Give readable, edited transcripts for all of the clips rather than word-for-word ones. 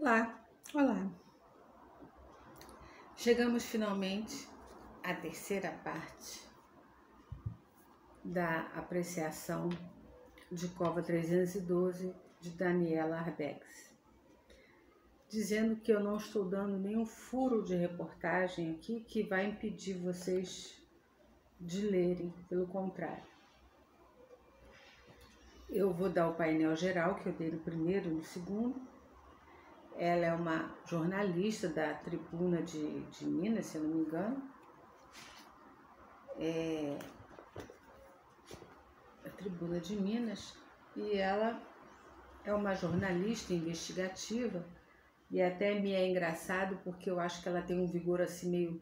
Olá, olá. Chegamos finalmente à terceira parte da apreciação de Cova 312 de Daniela Arbex, dizendo que eu não estou dando nenhum furo de reportagem aqui que vai impedir vocês de lerem, pelo contrário. Eu vou dar o painel geral, que eu dei no primeiro e no segundo. Ela é uma jornalista da Tribuna de Minas, se eu não me engano. A Tribuna de Minas, e ela é uma jornalista investigativa, e até me é engraçado porque eu acho que ela tem um vigor assim meio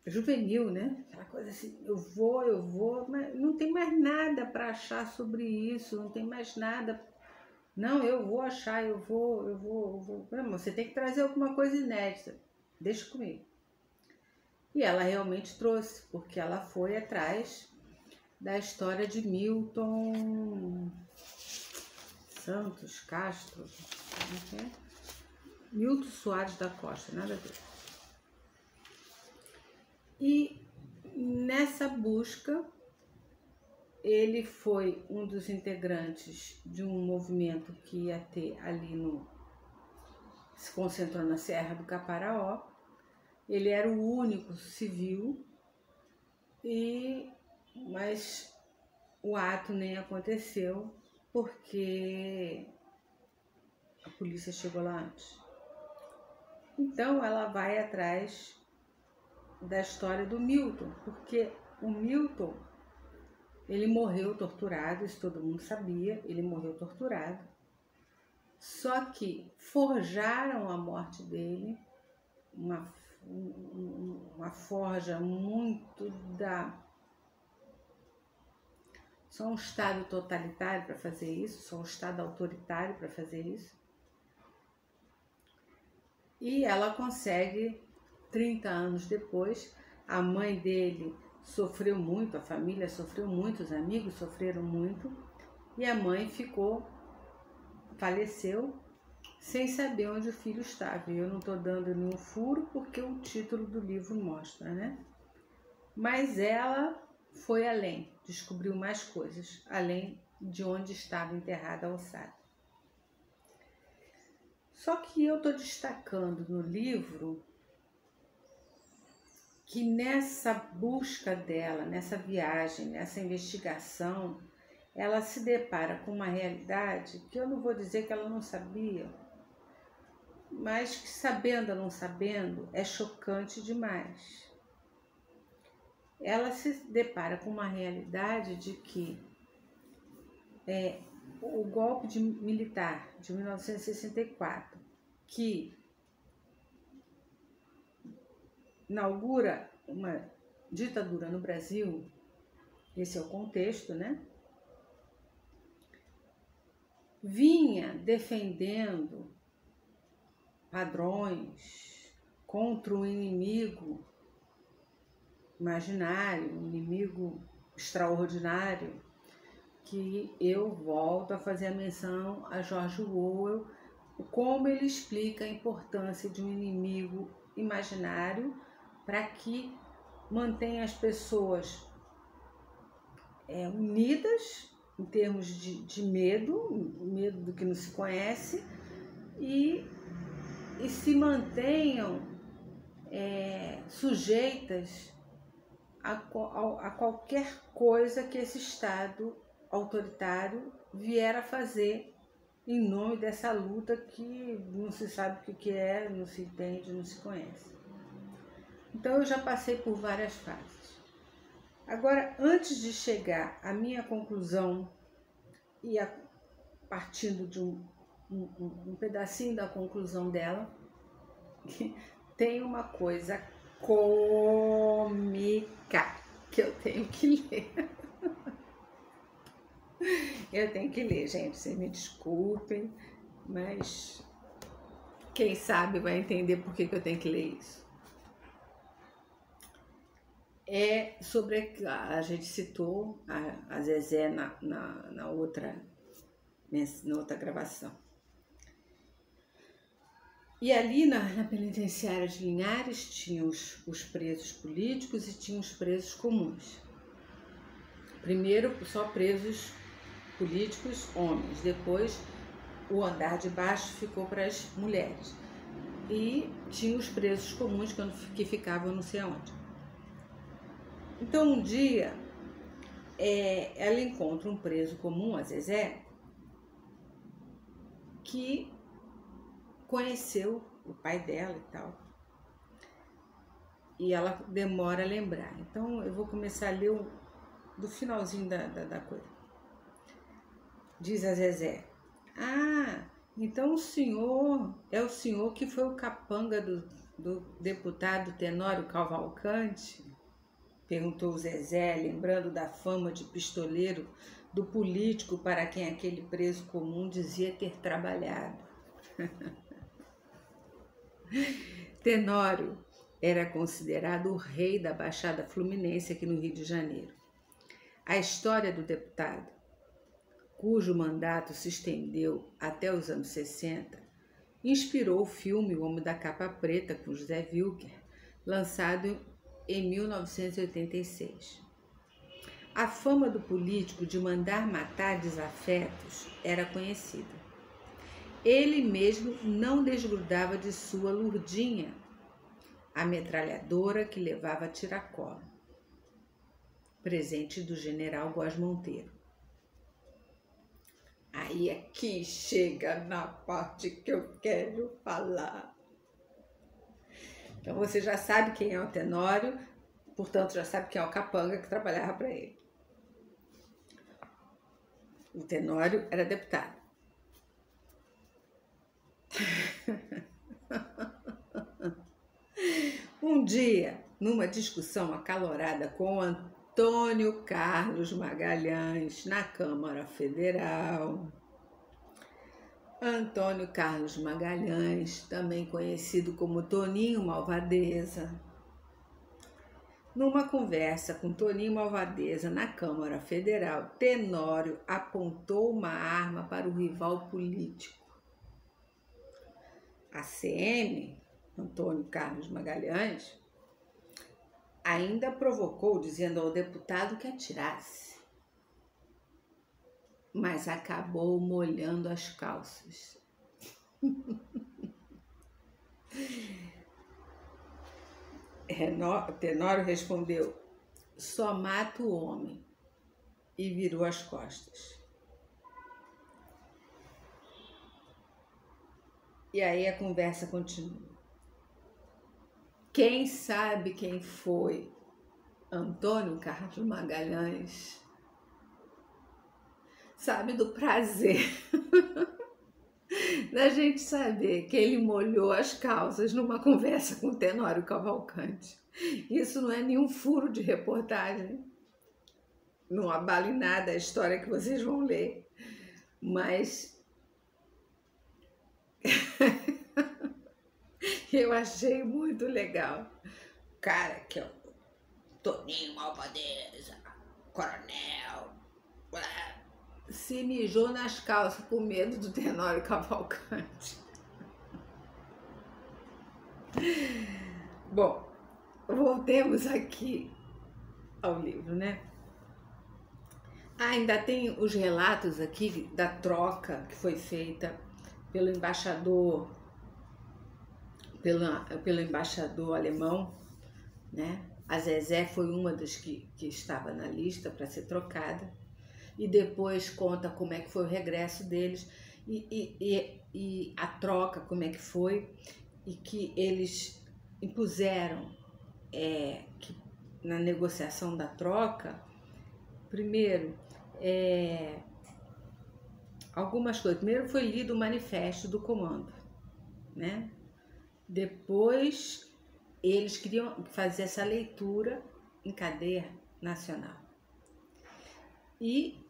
juvenil, né? Aquela coisa assim, eu vou, mas não tem mais nada para achar sobre isso, não tem mais nada. Não, eu vou achar, eu vou. Não, você tem que trazer alguma coisa inédita, deixa comigo. E ela realmente trouxe, porque ela foi atrás da história de Milton Santos Castro, Milton Soares da Costa, nada a ver. E nessa busca, ele foi um dos integrantes de um movimento que ia ter ali se concentrou na Serra do Caparaó. Ele era o único civil, mas o ato nem aconteceu porque a polícia chegou lá antes. Então ela vai atrás da história do Milton, porque o Milton, ele morreu torturado, isso todo mundo sabia, ele morreu torturado. Só que forjaram a morte dele, uma forja muito Só um Estado totalitário para fazer isso, só um Estado autoritário para fazer isso. E ela consegue, 30 anos depois, a mãe dele sofreu muito, a família sofreu muito, os amigos sofreram muito, e a mãe faleceu, sem saber onde o filho estava. E eu não estou dando nenhum furo, porque o título do livro mostra, né? Mas ela foi além, descobriu mais coisas, além de onde estava enterrada a ossada. Só que eu estou destacando no livro que nessa busca dela, nessa viagem, nessa investigação, ela se depara com uma realidade que eu não vou dizer que ela não sabia, mas que sabendo ou não sabendo, é chocante demais. Ela se depara com uma realidade de que o golpe militar de 1964, que inaugura uma ditadura no Brasil, esse é o contexto, né? Vinha defendendo padrões contra um inimigo imaginário, um inimigo extraordinário, que eu volto a fazer a menção a George Orwell, como ele explica a importância de um inimigo imaginário para que mantenha as pessoas unidas em termos de medo do que não se conhece, e se mantenham sujeitas a qualquer coisa que esse Estado autoritário vier a fazer em nome dessa luta que não se sabe o que é, não se entende, não se conhece. Então eu já passei por várias fases. Agora, antes de chegar à minha conclusão, e partindo de um pedacinho da conclusão dela, tem uma coisa cômica que eu tenho que ler. Eu tenho que ler, gente, vocês me desculpem, mas quem sabe vai entender por que eu tenho que ler isso. É sobre, a gente citou a Zezé na outra gravação. E ali na penitenciária de Linhares tinha os presos políticos e tinha os presos comuns. Primeiro só presos políticos homens, depois o andar de baixo ficou para as mulheres. E tinha os presos comuns que ficavam não sei aonde. Então um dia ela encontra um preso comum, a Zezé, que conheceu o pai dela e tal. E ela demora a lembrar. Então eu vou começar a ler do finalzinho da coisa. Diz a Zezé: ah, então o senhor é o senhor que foi o capanga do deputado Tenório Cavalcante? Perguntou o Zezé, lembrando da fama de pistoleiro do político para quem aquele preso comum dizia ter trabalhado. Tenório era considerado o rei da Baixada Fluminense aqui no Rio de Janeiro. A história do deputado, cujo mandato se estendeu até os anos 60, inspirou o filme O Homem da Capa Preta, com José Wilker, lançado em 1986. A fama do político de mandar matar desafetos era conhecida. Ele mesmo não desgrudava de sua lurdinha, a metralhadora que levava a tiracolo, presente do general Góes Monteiro. Aí aqui chega na parte que eu quero falar. Então você já sabe quem é o Tenório, portanto já sabe quem é o capanga que trabalhava para ele. O Tenório era deputado. Um dia, numa discussão acalorada com Antônio Carlos Magalhães na Câmara Federal. Antônio Carlos Magalhães, também conhecido como Toninho Malvadeza. Numa conversa com Toninho Malvadeza na Câmara Federal, Tenório apontou uma arma para o rival político. A CM, Antônio Carlos Magalhães, ainda provocou, dizendo ao deputado que atirasse, mas acabou molhando as calças. Tenório respondeu: só mata o homem, e virou as costas. E aí a conversa continua. Quem sabe quem foi Antônio Carlos Magalhães sabe do prazer da gente saber que ele molhou as calças numa conversa com o Tenório Cavalcante. Isso não é nenhum furo de reportagem, não abala em nada a história que vocês vão ler, mas eu achei muito legal. Cara, que é o Toninho Malvadeza, coronel, se mijou nas calças por medo do Tenório Cavalcante. Bom, voltemos aqui ao livro, né? Ainda tem os relatos aqui da troca que foi feita pelo embaixador, pelo embaixador alemão, né? A Zezé foi uma das que estava na lista para ser trocada. E depois conta como é que foi o regresso deles e a troca, como é que foi, e que eles impuseram que na negociação da troca, primeiro, algumas coisas. Primeiro foi lido o manifesto do comando, né? Depois eles queriam fazer essa leitura em cadeia nacional. E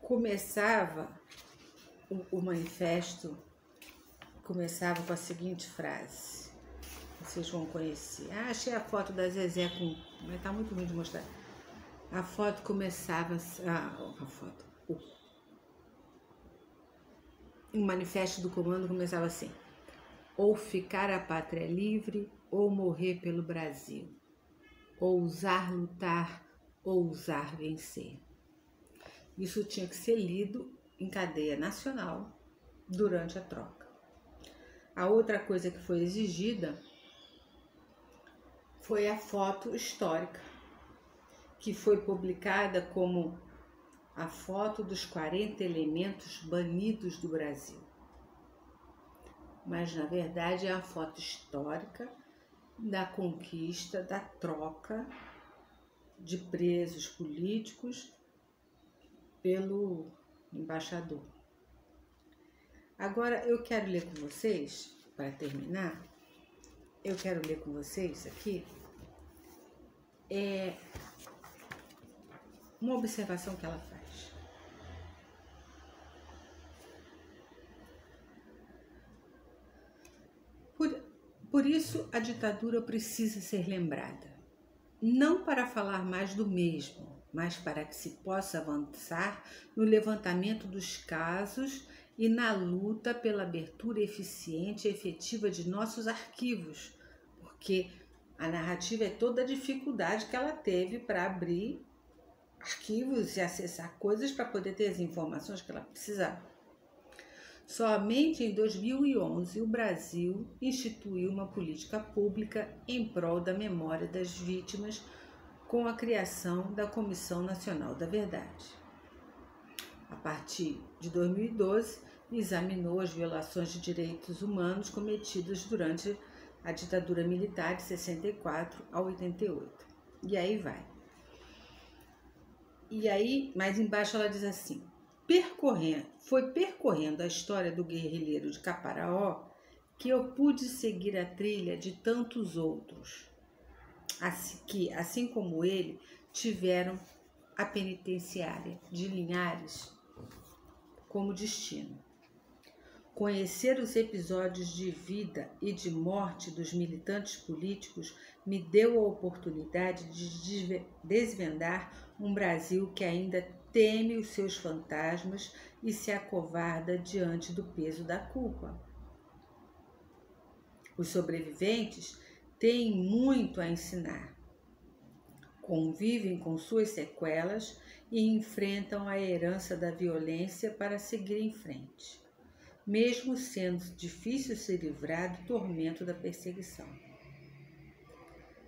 começava o manifesto, começava com a seguinte frase, vocês vão conhecer. Achei a foto da Zezé mas tá muito ruim de mostrar. A foto começava, o manifesto do comando começava assim: ou ficar a pátria livre, ou morrer pelo Brasil, ousar lutar, ousar vencer. Isso tinha que ser lido em cadeia nacional durante a troca. A outra coisa que foi exigida foi a foto histórica, que foi publicada como a foto dos 40 elementos banidos do Brasil. Mas, na verdade, é a foto histórica da conquista, da troca de presos políticos pelo embaixador. Agora, eu quero ler com vocês, para terminar, eu quero ler com vocês aqui uma observação que ela faz. Por isso, a ditadura precisa ser lembrada, não para falar mais do mesmo, mas para que se possa avançar no levantamento dos casos e na luta pela abertura eficiente e efetiva de nossos arquivos, porque a narrativa é toda a dificuldade que ela teve para abrir arquivos e acessar coisas para poder ter as informações que ela precisava. Somente em 2011 o Brasil instituiu uma política pública em prol da memória das vítimas com a criação da Comissão Nacional da Verdade. A partir de 2012, examinou as violações de direitos humanos cometidas durante a ditadura militar de 64 a 88. E aí vai. E aí, mais embaixo ela diz assim: foi percorrendo a história do guerrilheiro de Caparaó que eu pude seguir a trilha de tantos outros, que, assim como ele, tiveram a penitenciária de Linhares como destino. Conhecer os episódios de vida e de morte dos militantes políticos me deu a oportunidade de desvendar um Brasil que ainda teme os seus fantasmas e se acovarda diante do peso da culpa. Os sobreviventes têm muito a ensinar. Convivem com suas sequelas e enfrentam a herança da violência para seguir em frente, mesmo sendo difícil se livrar do tormento da perseguição.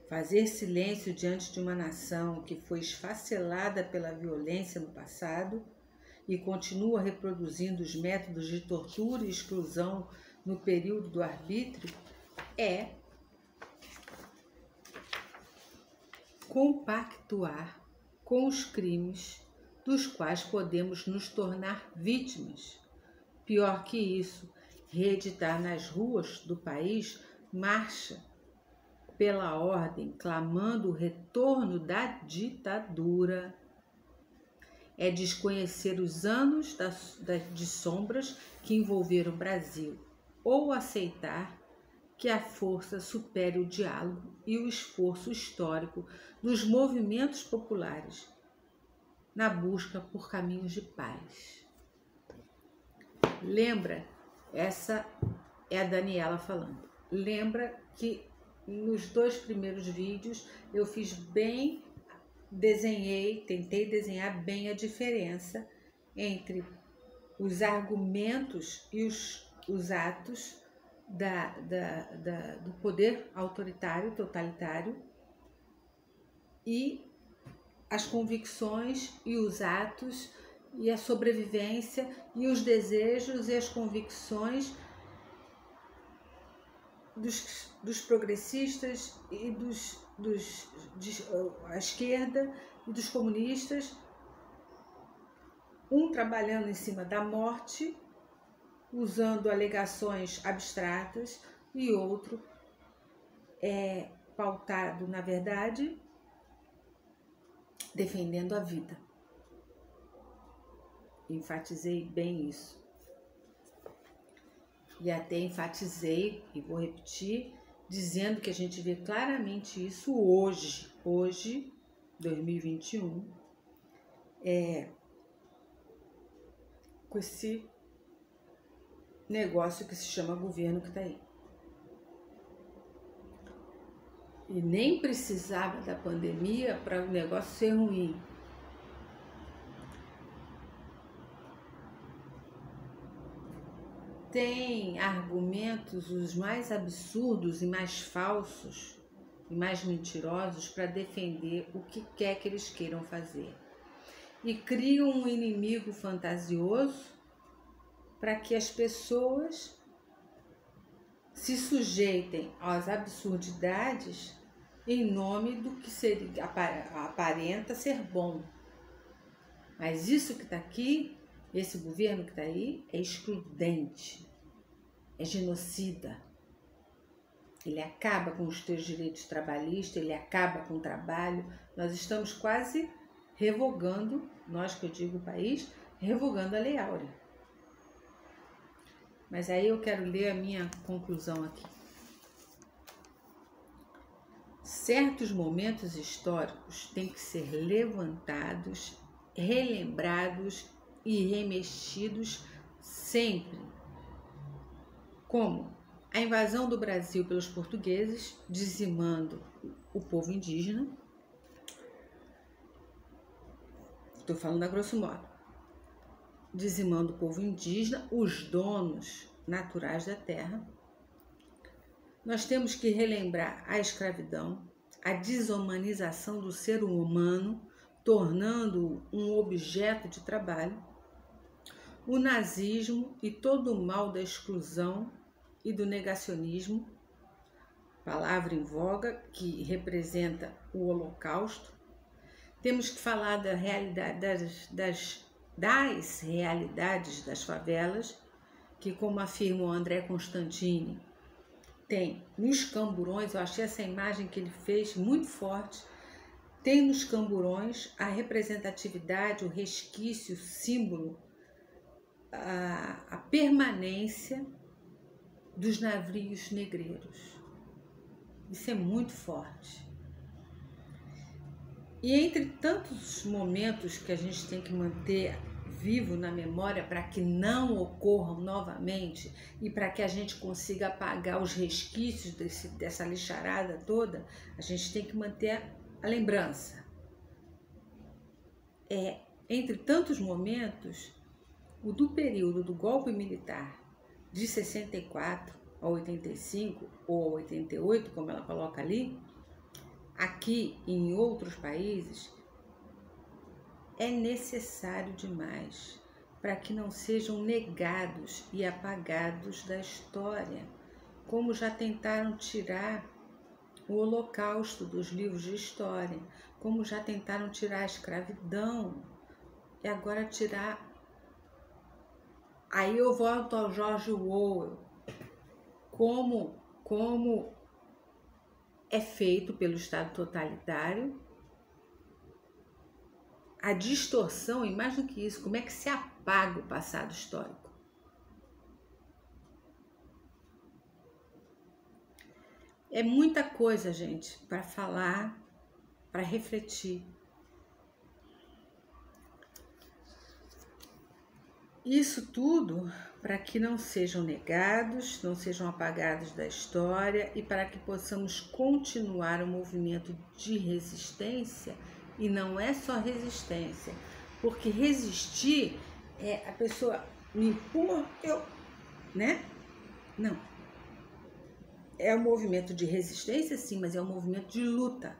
Fazer silêncio diante de uma nação que foi esfacelada pela violência no passado e continua reproduzindo os métodos de tortura e exclusão no período do arbítrio é compactuar com os crimes dos quais podemos nos tornar vítimas. Pior que isso, reeditar nas ruas do país marcha pela ordem, clamando o retorno da ditadura. É desconhecer os anos de sombras que envolveram o Brasil, ou aceitar que a força supere o diálogo e o esforço histórico dos movimentos populares na busca por caminhos de paz. Lembra, essa é a Daniela falando. Lembra que nos 2 primeiros vídeos eu fiz bem, tentei desenhar bem a diferença entre os argumentos e os atos do poder autoritário, totalitário, e as convicções e os atos e a sobrevivência e os desejos e as convicções dos progressistas e a esquerda e dos comunistas, um trabalhando em cima da morte, usando alegações abstratas, e outro pautado, na verdade, defendendo a vida. Enfatizei bem isso. E até enfatizei, e vou repetir, dizendo que a gente vê claramente isso hoje, 2021, com esse negócio que se chama governo que está aí. E nem precisava da pandemia para o negócio ser ruim. Tem argumentos os mais absurdos e mais falsos e mais mentirosos para defender o que quer que eles queiram fazer. E criam um inimigo fantasioso para que as pessoas se sujeitem às absurdidades em nome do que seria, aparenta ser bom. Mas isso que está aqui, esse governo que está aí, é excludente, é genocida. Ele acaba com os teus direitos trabalhistas, ele acaba com o trabalho. Nós estamos quase revogando, nós que eu digo o país, revogando a Lei Áurea. Mas aí eu quero ler a minha conclusão aqui. Certos momentos históricos têm que ser levantados, relembrados e remexidos sempre. Como a invasão do Brasil pelos portugueses, dizimando o povo indígena. Estou falando a grosso modo. Dizimando o povo indígena, os donos naturais da terra. Nós temos que relembrar a escravidão, a desumanização do ser humano, tornando-o um objeto de trabalho, o nazismo e todo o mal da exclusão e do negacionismo, palavra em voga que representa o Holocausto. Temos que falar da realidade das realidades das favelas, que, como afirma o André Constantini, tem nos camburões, eu achei essa imagem que ele fez muito forte, tem nos camburões a representatividade, o resquício, o símbolo, a permanência dos navios negreiros. Isso é muito forte. E entre tantos momentos que a gente tem que manter vivo na memória para que não ocorram novamente e para que a gente consiga apagar os resquícios dessa lixarada toda, a gente tem que manter a lembrança. Entre tantos momentos, o do período do golpe militar de 64 a 85 ou a 88, como ela coloca ali, aqui e em outros países, é necessário demais para que não sejam negados e apagados da história, como já tentaram tirar o Holocausto dos livros de história, como já tentaram tirar a escravidão e agora tirar. Aí eu volto ao George Orwell, como é feito pelo Estado totalitário, a distorção, e mais do que isso, como é que se apaga o passado histórico. É muita coisa, gente, para falar, para refletir. Isso tudo para que não sejam negados, não sejam apagados da história e para que possamos continuar o movimento de resistência. E não é só resistência, porque resistir é a pessoa me impor, né? Não. É um movimento de resistência, sim, mas é um movimento de luta.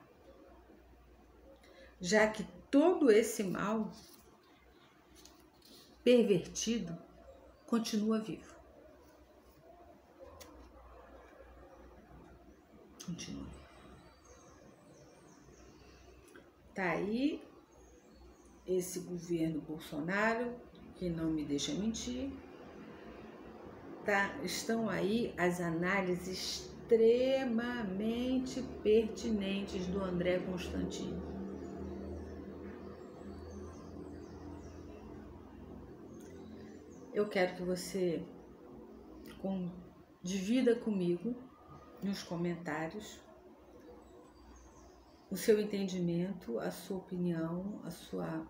Já que todo esse mal pervertido continua vivo. Continua. Tá aí esse governo Bolsonaro, que não me deixa mentir. Estão aí as análises extremamente pertinentes do André Constantini. Eu quero que você divida comigo nos comentários o seu entendimento, a sua opinião, a sua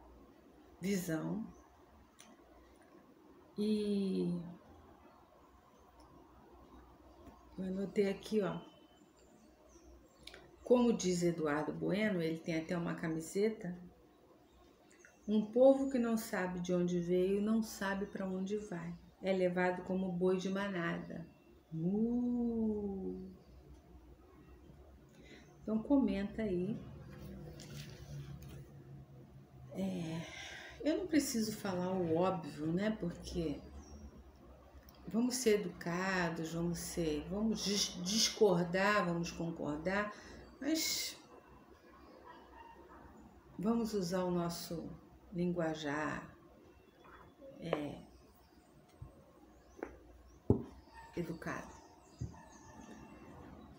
visão. E eu anotei aqui, ó, Como diz Eduardo Bueno, ele tem até uma camiseta: um povo que não sabe de onde veio não sabe para onde vai. É levado como boi de manada. Então comenta aí. Eu não preciso falar o óbvio, né? Porque vamos ser educados, vamos discordar, vamos concordar, mas vamos usar o nosso linguajar educado.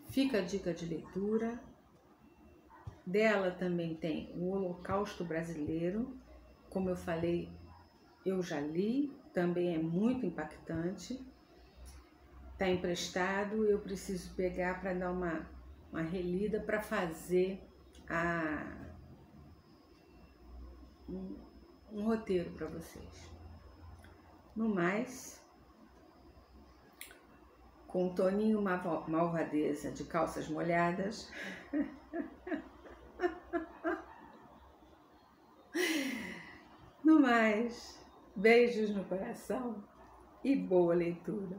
Fica a dica de leitura. Dela também tem o Holocausto Brasileiro. Como eu falei, eu já li, também é muito impactante. Está emprestado, eu preciso pegar para dar uma relida para fazer um roteiro para vocês. No mais, com Toninho Malvadeza de calças molhadas, no mais, beijos no coração e boa leitura.